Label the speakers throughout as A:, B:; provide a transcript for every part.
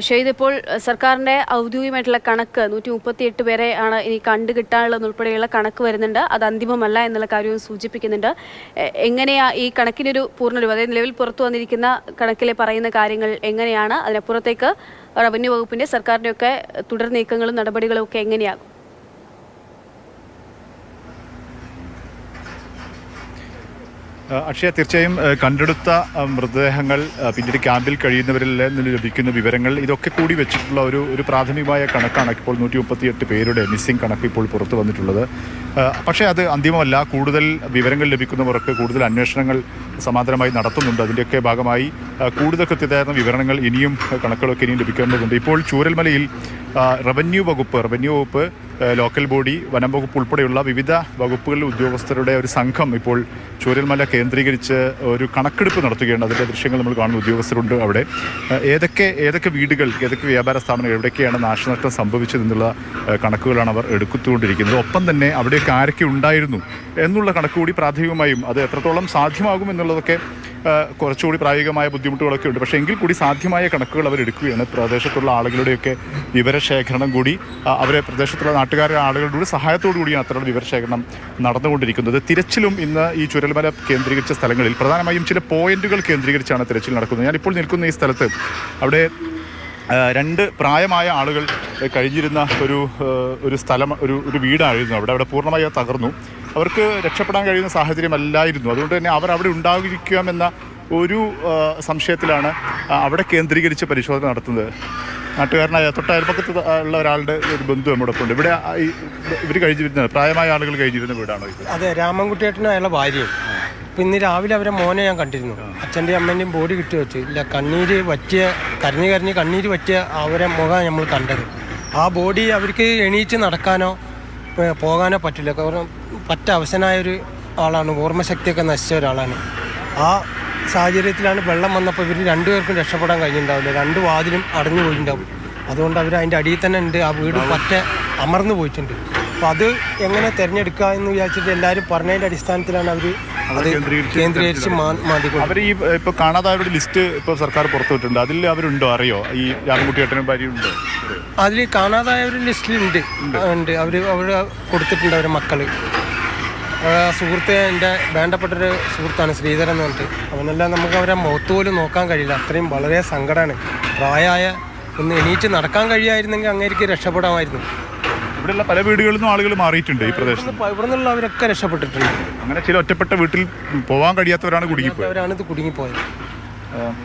A: ഷെയ്ദ്, ഇപ്പോൾ സർക്കാരിൻ്റെ ഔദ്യോഗികമായിട്ടുള്ള കണക്ക് 138 പേരെ ആണ് ഇനി കണ്ടുകിട്ടാനുള്ളതുൾപ്പെടെയുള്ള കണക്ക് വരുന്നുണ്ട്. അത് അന്തിമമല്ല എന്നുള്ള കാര്യവും സൂചിപ്പിക്കുന്നുണ്ട്. എങ്ങനെയാ ഈ കണക്കിനൊരു പൂർണ്ണരൂപം, അതായത് നിലവിൽ പുറത്തു വന്നിരിക്കുന്ന കണക്കിലെ പറയുന്ന കാര്യങ്ങൾ എങ്ങനെയാണ്? അതിനപ്പുറത്തേക്ക് റവന്യൂ വകുപ്പിൻ്റെ സർക്കാരിൻ്റെയൊക്കെ തുടർ നീക്കങ്ങളും നടപടികളും ഒക്കെ എങ്ങനെയാകും?
B: അക്ഷയ, തീർച്ചയായും കണ്ടെടുത്ത മൃതദേഹങ്ങൾ, പിന്നീട് ക്യാമ്പിൽ കഴിയുന്നവരിൽ നിന്ന് ലഭിക്കുന്ന വിവരങ്ങൾ, ഇതൊക്കെ കൂടി വെച്ചിട്ടുള്ള ഒരു പ്രാഥമികമായ കണക്കാണ് ഇപ്പോൾ 138 പേരുടെ മിസ്സിംഗ് കണക്ക് ഇപ്പോൾ പുറത്തു വന്നിട്ടുള്ളത്. പക്ഷേ അത് അന്തിമമല്ല. കൂടുതൽ വിവരങ്ങൾ ലഭിക്കുന്നവർക്ക് കൂടുതൽ അന്വേഷണങ്ങൾ സമാന്തരമായി നടത്തുന്നുണ്ട്. അതിൻ്റെയൊക്കെ ഭാഗമായി കൂടുതൽ കൃത്യതയാർന്ന വിവരണങ്ങൾ ഇനിയും കണക്കുകളൊക്കെ ഇനിയും ലഭിക്കേണ്ടതുണ്ട്. ഇപ്പോൾ ചൂരൽമലയിൽ റവന്യൂ വകുപ്പ്, ലോക്കൽ ബോഡി, വനം വകുപ്പ് ഉൾപ്പെടെയുള്ള വിവിധ വകുപ്പുകളിലെ ഉദ്യോഗസ്ഥരുടെ ഒരു സംഘം ഇപ്പോൾ ചൂരൽമല കേന്ദ്രീകരിച്ച് ഒരു കണക്കെടുപ്പ് നടത്തുകയാണ്. അതിൻ്റെ ദൃശ്യങ്ങൾ നമ്മൾ കാണുന്ന ഉദ്യോഗസ്ഥരുണ്ട് അവിടെ. ഏതൊക്കെ വീടുകൾ, ഏതൊക്കെ വ്യാപാര സ്ഥാപനങ്ങൾ, എവിടെയൊക്കെയാണ് നാശനഷ്ടം സംഭവിച്ചതെന്നുള്ള കണക്കുകളാണ് അവർ എടുത്തുകൊണ്ടിരിക്കുന്നത്. ഒപ്പം തന്നെ അവിടെയൊക്കെ ആരൊക്കെ ഉണ്ടായിരുന്നു എന്നുള്ള കണക്ക് കൂടി പ്രാഥമികമായും അത് എത്രത്തോളം സാധ്യമാകും എന്നുള്ളതൊക്കെ കുറച്ചുകൂടി പ്രായോഗികമായ ബുദ്ധിമുട്ടുകളൊക്കെ ഉണ്ട്. പക്ഷേ എങ്കിൽ കൂടി സാധ്യമായ കണക്കുകൾ അവർ എടുക്കുകയാണ്. പ്രദേശത്തുള്ള ആളുകളുടെയൊക്കെ വിവരശേഖരണം കൂടി അവരെ പ്രദേശത്തുള്ള നാട്ടുകാരുടെ ആളുകളുടെ സഹായത്തോടു കൂടിയാണ് അത്തരം വിവരശേഖരണം നടന്നുകൊണ്ടിരിക്കുന്നത്. തിരച്ചിലും ഇന്ന് ഈ ചുരൽമല കേന്ദ്രീകരിച്ച സ്ഥലങ്ങളിൽ പ്രധാനമായും ചില പോയിന്റുകൾ കേന്ദ്രീകരിച്ചാണ് തിരച്ചിൽ നടക്കുന്നത്. ഞാനിപ്പോൾ നിൽക്കുന്ന ഈ സ്ഥലത്ത് അവിടെ 2 പ്രായമായ ആളുകൾ കഴിഞ്ഞിരുന്ന ഒരു സ്ഥലം, ഒരു വീടായിരുന്നു. അവിടെ പൂർണ്ണമായി തകർന്നു. അവർക്ക് രക്ഷപ്പെടാൻ കഴിയുന്ന സാഹചര്യമല്ലായിരുന്നു. അതുകൊണ്ട് തന്നെ അവർ അവിടെ ഉണ്ടായിരിക്കാമെന്ന ഒരു സംശയത്തിലാണ് അവിടെ കേന്ദ്രീകരിച്ച് പരിശോധന നടത്തുന്നത്. നാട്ടുകാരനായ തൊട്ടയൽപ്പക്കത്ത് ഉള്ള ഒരാളുടെ ഒരു ബന്ധു നമ്മോടൊപ്പം ഉണ്ട്. ഇവിടെ ഇവർ കഴിഞ്ഞിരുന്നത് പ്രായമായ ആളുകൾ കഴിഞ്ഞിരുന്ന വീടാണോ ഇത്?
C: അതെ, രാമൻകുട്ടിയേട്ടനും അയാളെ ഭാര്യയും. ഇപ്പം ഇന്ന് രാവിലെ അവരെ മോനെ ഞാൻ കണ്ടിരുന്നു. അച്ഛൻ്റെയും അമ്മേൻ്റെയും ബോഡി കിട്ടി വെച്ചു. ഇല്ല, കരഞ്ഞ് കണ്ണീര് പറ്റിയ അവരെ മുഖം നമ്മൾ കണ്ടത്. ആ ബോഡി അവർക്ക് എണീറ്റ് നടക്കാനോ പോകാനോ പറ്റില്ല. കാരണം അവശനായൊരു ആളാണ്, ഓർമ്മശക്തിയൊക്കെ നശിച്ച ഒരാളാണ്. ആ സാഹചര്യത്തിലാണ് വെള്ളം വന്നപ്പോൾ ഇവർ 2 പേർക്കും രക്ഷപ്പെടാൻ കഴിഞ്ഞിട്ടുണ്ടാവില്ല. 2 വാതിലും അടഞ്ഞു പോയിട്ടുണ്ടാവും. അതുകൊണ്ട് അവർ അതിൻ്റെ അടിയിൽ തന്നെ ഉണ്ട്. ആ വീട് അമർന്നു പോയിട്ടുണ്ട്. അപ്പോൾ അത് എങ്ങനെ തിരഞ്ഞെടുക്കുക എന്ന് വിചാരിച്ചിട്ട് എല്ലാവരും പറഞ്ഞതിൻ്റെ അടിസ്ഥാനത്തിലാണ് അവർ അത് കേന്ദ്രീകരിച്ച് മാറ്റിക്കൊണ്ട്.
B: അവർ ഇപ്പോൾ കാണാതായവരുടെ ലിസ്റ്റ് ഇപ്പോൾ സർക്കാർ പുറത്തുവിട്ടുണ്ട്. അതിൽ അവരുണ്ടോ അറിയോ? ഈ രാമൻകുട്ടിയേട്ടനും ഭാര്യയുണ്ടോ?
C: അതിൽ കാണാതായവരുടെ ലിസ്റ്റിലുണ്ട്. അവർ കൊടുത്തിട്ടുണ്ട് അവരുടെ മക്കൾ. സുഹൃത്ത്, എൻ്റെ വേണ്ടപ്പെട്ടൊരു സുഹൃത്താണ് ശ്രീധരൻ എന്ന് പറഞ്ഞിട്ട്. അവനെല്ലാം നമുക്ക് അവരെ മുഖത്ത് പോലും നോക്കാൻ കഴിയില്ല. അത്രയും വളരെ സങ്കടമാണ്. പ്രായമായ ഒന്ന് എണീറ്റ് നടക്കാൻ കഴിയായിരുന്നെങ്കിൽ അങ്ങേക്ക് രക്ഷപ്പെടാമായിരുന്നു.
B: ഇവിടെയുള്ള പല വീടുകളിൽ നിന്നും ആളുകൾ മാറിയിട്ടുണ്ട് ഈ പ്രദേശത്ത്.
C: ഇവിടെ നിന്നുള്ളവരൊക്കെ രക്ഷപ്പെട്ടിട്ടുണ്ട്.
B: അങ്ങനെ ചില ഒറ്റപ്പെട്ട വീട്ടിൽ പോകാൻ കഴിയാത്തവരാണ് കുടുങ്ങിപ്പോയത്.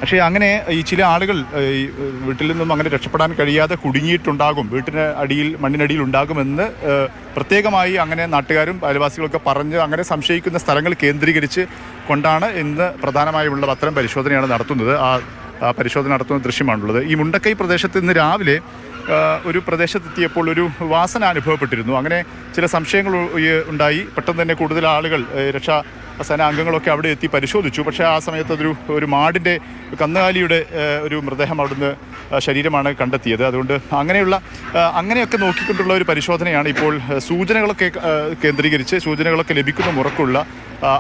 B: പക്ഷേ അങ്ങനെ ഈ ചില ആളുകൾ ഈ വീട്ടിൽ നിന്നും അങ്ങനെ രക്ഷപ്പെടാൻ കഴിയാതെ കുടുങ്ങിയിട്ടുണ്ടാകും, വീട്ടിന് അടിയിൽ മണ്ണിനടിയിൽ ഉണ്ടാകുമെന്ന് പ്രത്യേകമായി അങ്ങനെ നാട്ടുകാരും അയൽവാസികളൊക്കെ പറഞ്ഞ് അങ്ങനെ സംശയിക്കുന്ന സ്ഥലങ്ങൾ കേന്ദ്രീകരിച്ച് കൊണ്ടാണ് ഇന്ന് പ്രധാനമായുള്ള അത്തരം പരിശോധനയാണ് നടത്തുന്നത്. ആ പരിശോധന നടത്തുന്ന ദൃശ്യമാണുള്ളത്. ഈ മുണ്ടക്കൈ പ്രദേശത്ത് ഇന്ന് രാവിലെ ഒരു പ്രദേശത്തെത്തിയപ്പോൾ ഒരു വാസന അനുഭവപ്പെട്ടിരുന്നു. അങ്ങനെ ചില സംശയങ്ങൾ ഉണ്ടായി. പെട്ടെന്ന് തന്നെ കൂടുതൽ ആളുകൾ, രക്ഷാസേന അംഗങ്ങളൊക്കെ അവിടെ എത്തി പരിശോധിച്ചു. പക്ഷേ ആ സമയത്ത് ഒരു മാടിൻ്റെ കന്നുകാലിയുടെ ഒരു മൃതദേഹം അവിടുന്ന് ശരീരമാണ് കണ്ടെത്തിയത്. അതുകൊണ്ട് അങ്ങനെയൊക്കെ നോക്കിക്കൊണ്ടുള്ള ഒരു പരിശോധനയാണ് ഇപ്പോൾ സൂചനകളൊക്കെ കേന്ദ്രീകരിച്ച്, സൂചനകളൊക്കെ ലഭിക്കുന്ന മുറക്കുള്ള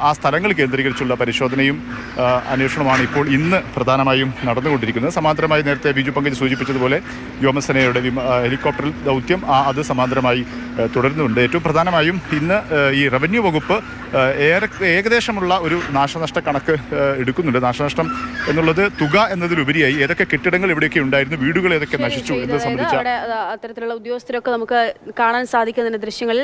B: ആ സ്ഥലങ്ങൾ കേന്ദ്രീകരിച്ചുള്ള പരിശോധനയും അന്വേഷണവുമാണ് ഇപ്പോൾ ഇന്ന് പ്രധാനമായും നടന്നുകൊണ്ടിരിക്കുന്നത്. സമാന്തരമായി നേരത്തെ ബിജു പങ്കജ് സൂചിപ്പിച്ചതുപോലെ വ്യോമസേനയുടെ ഹെലികോപ്റ്റർ ദൗത്യം അത് സമാന്തരമായി തുടരുന്നുണ്ട്. ഏറ്റവും പ്രധാനമായും ഇന്ന് ഈ റവന്യൂ വകുപ്പ് ഏകദേശമുള്ള ഒരു നാശനഷ്ട കണക്ക് എടുക്കുന്നുണ്ട്. നാശനഷ്ടം എന്നുള്ളത് തുക എന്നതിലുപരിയായി ഏതൊക്കെ കെട്ടിടങ്ങൾ ഇവിടെയൊക്കെ ഉണ്ടായിരുന്നു, വീടുകൾ ഏതൊക്കെ നശിച്ചു എന്നത് സംബന്ധിച്ച
A: അത്തരത്തിലുള്ള ഉദ്യോഗസ്ഥരൊക്കെ നമുക്ക് കാണാൻ സാധിക്കുന്നതിന്റെ ദൃശ്യങ്ങളിൽ